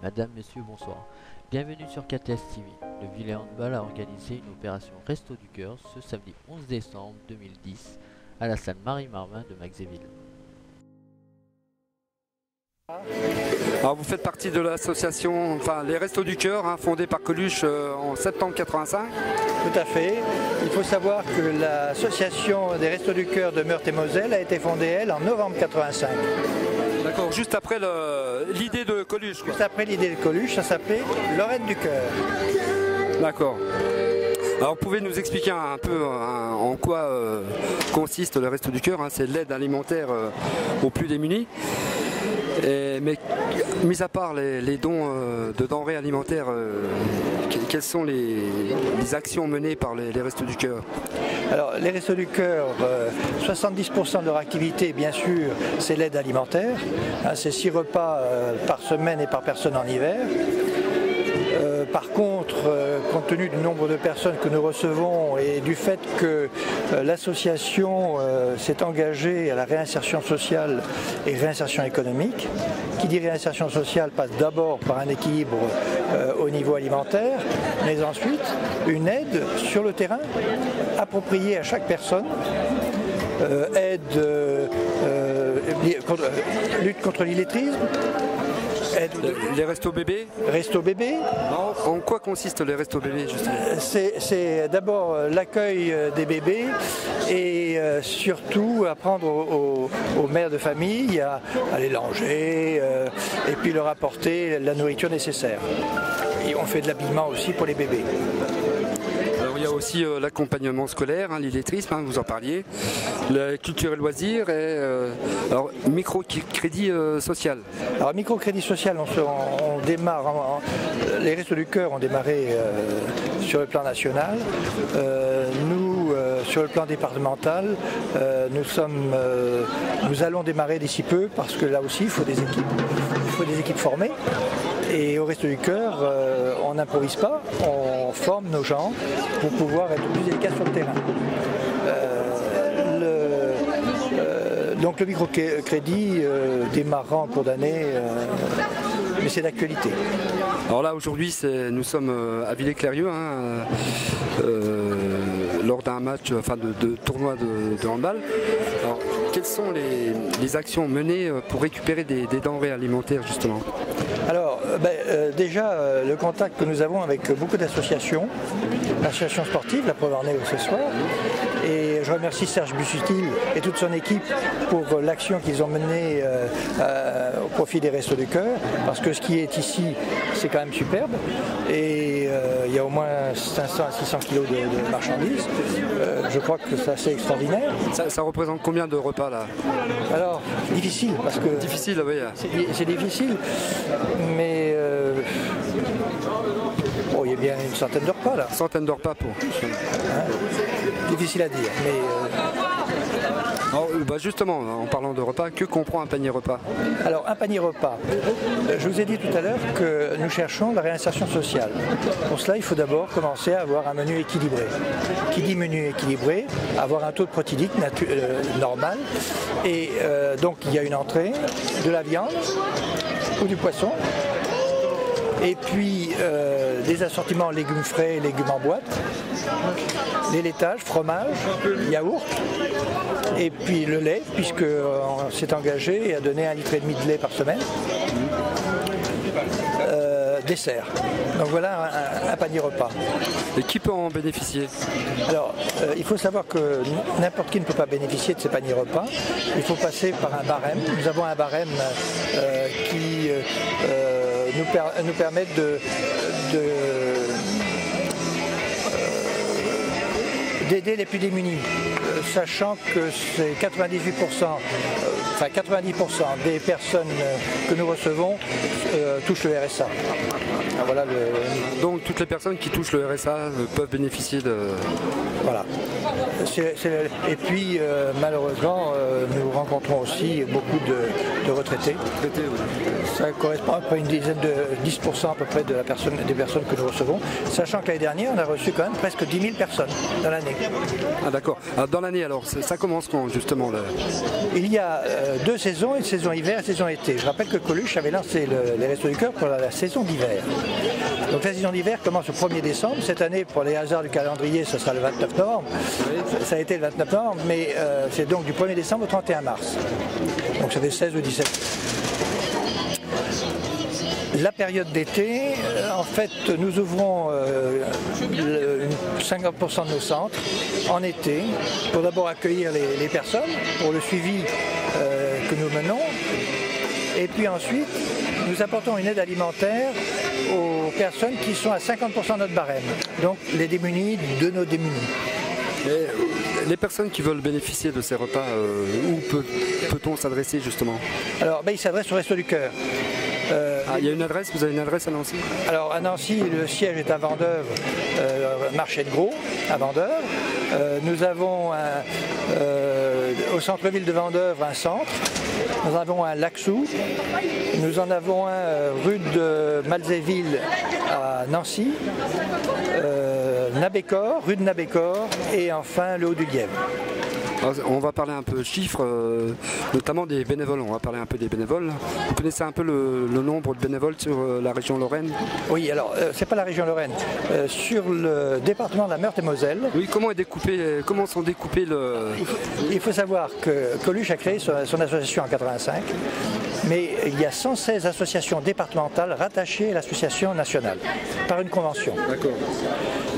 Madame, Messieurs, bonsoir. Bienvenue sur KTS TV. Le Villers Handball a organisé une opération Resto du Cœur ce samedi 11 décembre 2010 à la salle Marie-Marvin de Maxéville. Alors vous faites partie de l'association, les Restos du Cœur, fondée par Coluche en septembre 85. Tout à fait. Il faut savoir que l'association des Restos du Cœur de Meurthe-et-Moselle a été fondée, elle, en novembre 85. D'accord, juste après l'idée de Coluche. Juste après l'idée de Coluche, ça s'appelait Lorraine du Cœur. D'accord. Alors vous pouvez nous expliquer un peu en quoi consiste le Resto du Cœur, c'est l'aide alimentaire aux plus démunis. Mais mis à part les dons de denrées alimentaires, quelles sont les actions menées par les Restos du Cœur? Alors les Restos du Cœur, 70% de leur activité, bien sûr, c'est l'aide alimentaire. C'est 6 repas par semaine et par personne en hiver. Par contre, compte tenu du nombre de personnes que nous recevons et du fait que l'association s'est engagée à la réinsertion sociale et réinsertion économique, qui dit réinsertion sociale passe d'abord par un équilibre au niveau alimentaire, mais ensuite une aide sur le terrain appropriée à chaque personne, lutte contre l'illettrisme. Les restos bébés? Resto bébé. En quoi consistent les restos bébés justement? C'est d'abord l'accueil des bébés et surtout apprendre aux mères de famille à les langer et puis leur apporter la nourriture nécessaire. Et on fait de l'habillement aussi pour les bébés. Alors, il y a aussi l'accompagnement scolaire, l'illettrisme, vous en parliez, la culture et loisirs et microcrédit social. Alors microcrédit social, on démarre, les Restos du Cœur ont démarré sur le plan national. Nous, sur le plan départemental, nous allons démarrer d'ici peu parce que là aussi il faut des équipes formées. Et au Resto du Cœur, on n'improvise pas, on forme nos gens pour pouvoir être plus efficaces sur le terrain. Donc le microcrédit démarrera en cours d'année, mais c'est d'actualité. Alors là aujourd'hui nous sommes à Villers-Clérieux lors d'un match, de tournoi de handball. Alors, quelles sont les actions menées pour récupérer des denrées alimentaires justement? Alors déjà le contact que nous avons avec beaucoup d'associations, l'association sportive, la preuve en est ce soir, et je remercie Serge Bussutil et toute son équipe pour l'action qu'ils ont menée au profit des Restos du Cœur, parce que ce qui est ici c'est quand même superbe et il y a au moins 500 à 600 kilos de marchandises. Je crois que c'est assez extraordinaire. Ça représente combien de repas là? Alors, difficile, parce que... Difficile, oui. C'est difficile, mais il y a bien une centaine de repas là. Centaine de repas pour... difficile à dire, mais... Alors, justement, en parlant de repas, que comprend un panier repas? Alors, un panier repas, je vous ai dit tout à l'heure que nous cherchons la réinsertion sociale. Pour cela, il faut d'abord commencer à avoir un menu équilibré. Qui dit menu équilibré, avoir un taux de protéines normal. Et donc, il y a une entrée, de la viande ou du poisson. Et puis des assortiments légumes frais et légumes en boîte, les laitages, fromage, yaourt, et puis le lait, puisqu'on s'est engagé à donner 1,5 litre de lait par semaine. Dessert. Donc voilà un panier repas. Et qui peut en bénéficier? Alors, il faut savoir que n'importe qui ne peut pas bénéficier de ces paniers repas. Il faut passer par un barème. Nous avons un barème qui nous permet d'aider les plus démunis, sachant que c'est 90% des personnes que nous recevons touchent le RSA. Voilà Donc toutes les personnes qui touchent le RSA peuvent bénéficier de... Voilà. Et puis malheureusement, nous rencontrons aussi beaucoup de retraités. Ça correspond à peu près 10% à peu près des personnes que nous recevons, sachant que l'année dernière, on a reçu quand même presque 10 000 personnes dans l'année. Ah d'accord. Dans l'année alors, ça commence quand justement Il y a 2 saisons, une saison hiver et une saison été. Je rappelle que Coluche avait lancé les Restos du Cœur pour la saison d'hiver. Donc la saison d'hiver commence le 1er décembre. Cette année, pour les hasards du calendrier, ce sera le 29 novembre. Ça a été le 29 novembre, mais c'est donc du 1er décembre au 31 mars. Donc ça fait 16 ou 17. La période d'été, en fait, nous ouvrons 50% de nos centres en été pour d'abord accueillir les personnes, pour le suivi que nous menons. Et puis ensuite, nous apportons une aide alimentaire aux personnes qui sont à 50% de notre barème, donc les démunis de nos démunis. Et les personnes qui veulent bénéficier de ces repas, où peut-on s'adresser justement? Alors, ils s'adressent au Resto du Cœur. Il y a une adresse, vous avez une adresse à Nancy? Alors à Nancy, le siège est à Vendeuvre, marché de Gros, à Vendeuvre. Nous avons au centre-ville de Vendeuvre un centre. Nous avons un Laxou. Nous en avons un rue de Malzéville à Nancy. Nabécor, rue de Nabécor et enfin le Haut-du-Lièvre. On va parler un peu chiffres, notamment des bénévoles. On va parler un peu des bénévoles. Vous connaissez un peu le nombre de bénévoles sur la région Lorraine? Oui, alors c'est pas la région Lorraine. Sur le département de la Meurthe-et-Moselle. Oui, comment sont découpés Il faut savoir que Coluche a créé son association en 85, mais il y a 116 associations départementales rattachées à l'association nationale par une convention. D'accord.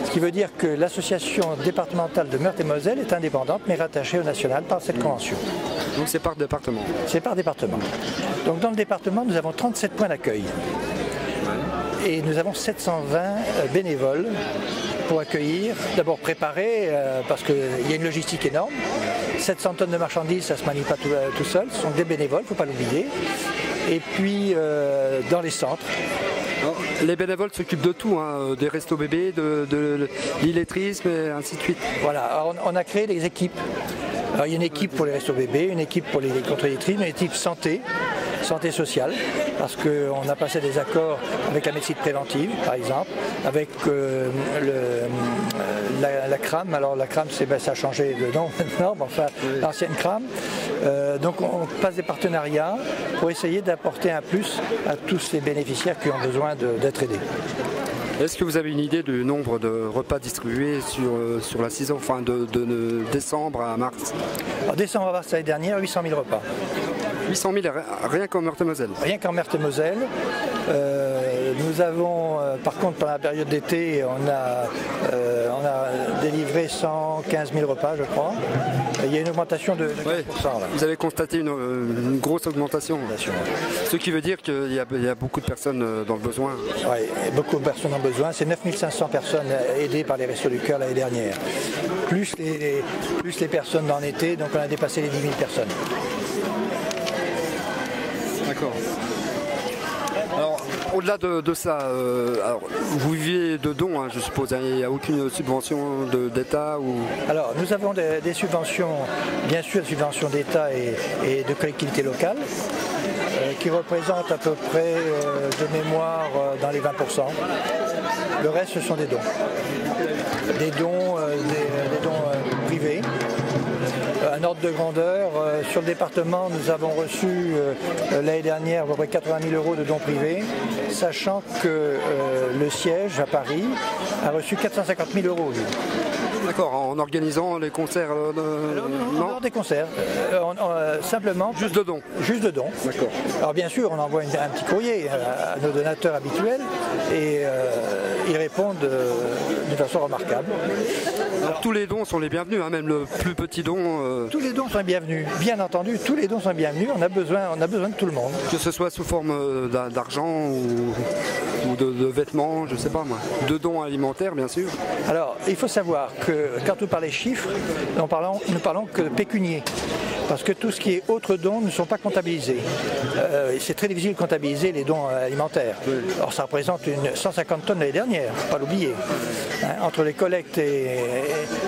Ce qui veut dire que l'association départementale de Meurthe-et-Moselle est indépendante mais rattachée au national par cette convention. Donc c'est par département? C'est par département. Donc dans le département, nous avons 37 points d'accueil. Et nous avons 720 bénévoles pour accueillir, d'abord préparer, parce qu'il y a une logistique énorme. 700 tonnes de marchandises, ça ne se manie pas tout seul, ce sont des bénévoles, il ne faut pas l'oublier. Et puis dans les centres. Alors, les bénévoles s'occupent de tout, hein, des restos bébés, de l'illettrisme et ainsi de suite. Voilà, alors, on a créé des équipes. Alors, il y a une équipe pour les restos bébés, une équipe pour les contre l'illettrisme, une équipe santé sociale, parce qu'on a passé des accords avec la médecine préventive, par exemple, avec la CRAM. Alors la CRAM, ça a changé de nom maintenant, mais enfin l'ancienne CRAM. Donc on passe des partenariats pour essayer d'apporter un plus à tous ces bénéficiaires qui ont besoin d'être aidés. Est-ce que vous avez une idée du nombre de repas distribués sur la saison, enfin de décembre à mars? En décembre à mars l'année dernière, 800 000 repas. 800 000 rien qu'en Meurthe-et-Moselle? Rien qu'en Meurthe-et-Moselle. Nous avons, par contre, pendant la période d'été, on a délivré 115 000 repas, je crois. Il y a une augmentation de 15%. Là. Vous avez constaté une grosse augmentation. Ce qui veut dire qu'il y a beaucoup de personnes dans le besoin. Oui, beaucoup de personnes dans le besoin. C'est 9 500 personnes aidées par les Restos du Cœur l'année dernière. Plus les personnes dans l'été, donc on a dépassé les 10 000 personnes. D'accord. Alors, au-delà de ça, alors, vous vivez de dons, hein, je suppose. Il n'y a aucune subvention d'État ou... Alors, nous avons des subventions, bien sûr, des subventions d'État et de collectivités locales, qui représentent à peu près, de mémoire, dans les 20%. Le reste, ce sont des dons. Des dons privés. Un ordre de grandeur, sur le département, nous avons reçu l'année dernière à peu près 80 000 € de dons privés, sachant que le siège à Paris a reçu 450 000 €. D'accord, en organisant les concerts non, des concerts, simplement... Juste de dons? Juste de dons. D'accord. Alors bien sûr, on envoie un petit courrier à nos donateurs habituels et ils répondent de façon remarquable. Alors tous les dons sont les bienvenus, hein, même le plus petit don... Tous les dons sont bienvenus, bien entendu, tous les dons sont bienvenus, on a besoin de tout le monde. Que ce soit sous forme d'argent ou de vêtements, je ne sais pas moi, de dons alimentaires bien sûr. Alors il faut savoir que quand on parle des chiffres, nous parlons que de pécunier. Parce que tout ce qui est autres dons ne sont pas comptabilisés. C'est très difficile de comptabiliser les dons alimentaires. Oui. Alors ça représente 150 tonnes l'année dernière. saisonnière, faut pas l'oublier. Entre les collectes et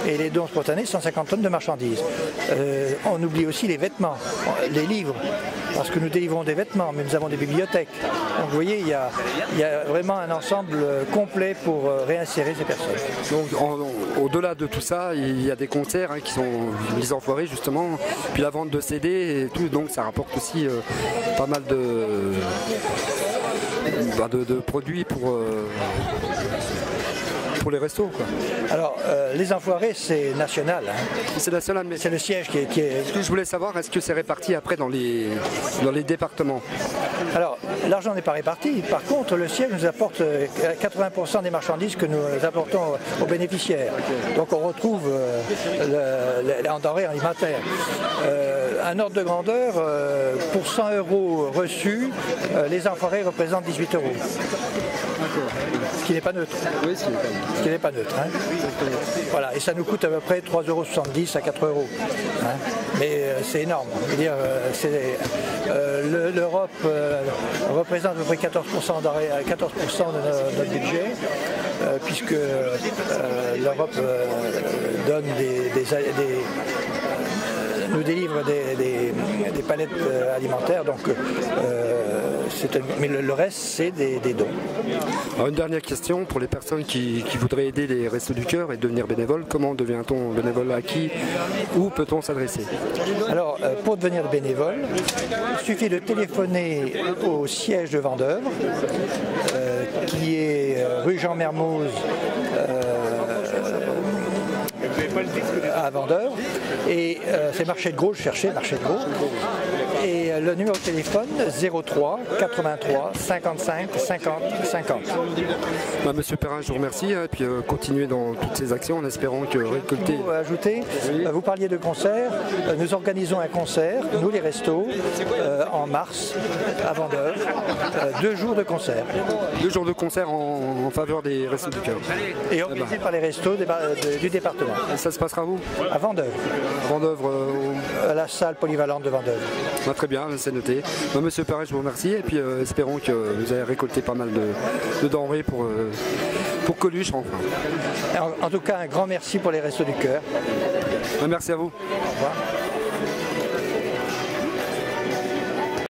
les dons spontanés, 150 tonnes de marchandises. On oublie aussi les vêtements, les livres, parce que nous délivrons des vêtements, mais nous avons des bibliothèques. Donc vous voyez, il y a vraiment un ensemble complet pour réinsérer ces personnes. Donc au-delà de tout ça, il y a des concerts qui sont les enfoirés justement, puis la vente de CD et tout, donc ça rapporte aussi pas mal de produits pour les restos, quoi. Alors, les enfoirés, c'est national. C'est national, mais c'est le siège qui est... Ce que je voulais savoir, est-ce que c'est réparti après dans les départements? Alors, l'argent n'est pas réparti. Par contre, le siège nous apporte 80% des marchandises que nous apportons aux bénéficiaires. Donc, on retrouve en denrées alimentaires. Un ordre de grandeur, pour 100 € reçus, les enfoirés représentent 18 €. Ce qui n'est pas neutre. Oui, ce qui n'est pas neutre. Voilà, et ça nous coûte à peu près 3,70 € à 4 €. Mais c'est énorme. Je veux dire, l'Europe représente à peu près 14% de notre budget, puisque l'Europe donne nous délivre des palettes alimentaires, donc mais le reste c'est des dons. Alors une dernière question pour les personnes qui voudraient aider les Restos du Cœur et devenir bénévole. Comment devient-on bénévole, à qui, où peut-on s'adresser? Alors pour devenir bénévole, il suffit de téléphoner au siège de Vendeuvre, qui est rue Jean Mermoz à Vendeuvre, et c'est marché de Gros, je cherchais marché de Gros, et le numéro de téléphone 03 83 55 50 50. Monsieur Perrin, je vous remercie, et puis continuez dans toutes ces actions en espérant que récolter. Ajouter, vous parliez de concert, nous organisons un concert, nous les restos, en mars à Vendeuvre, 2 jours de concert. 2 jours de concert en faveur des Restos du Cœur. Et organisé par les restos du département. Et ça se passera où? À Vendeuvre. Vendeuvre à la salle polyvalente de Vendeuvre. Très bien, c'est noté. Monsieur Perret, je vous remercie, et puis espérons que vous avez récolté pas mal de denrées pour Coluche. Enfin. En tout cas, un grand merci pour les Restos du Cœur. Merci à vous. Au revoir.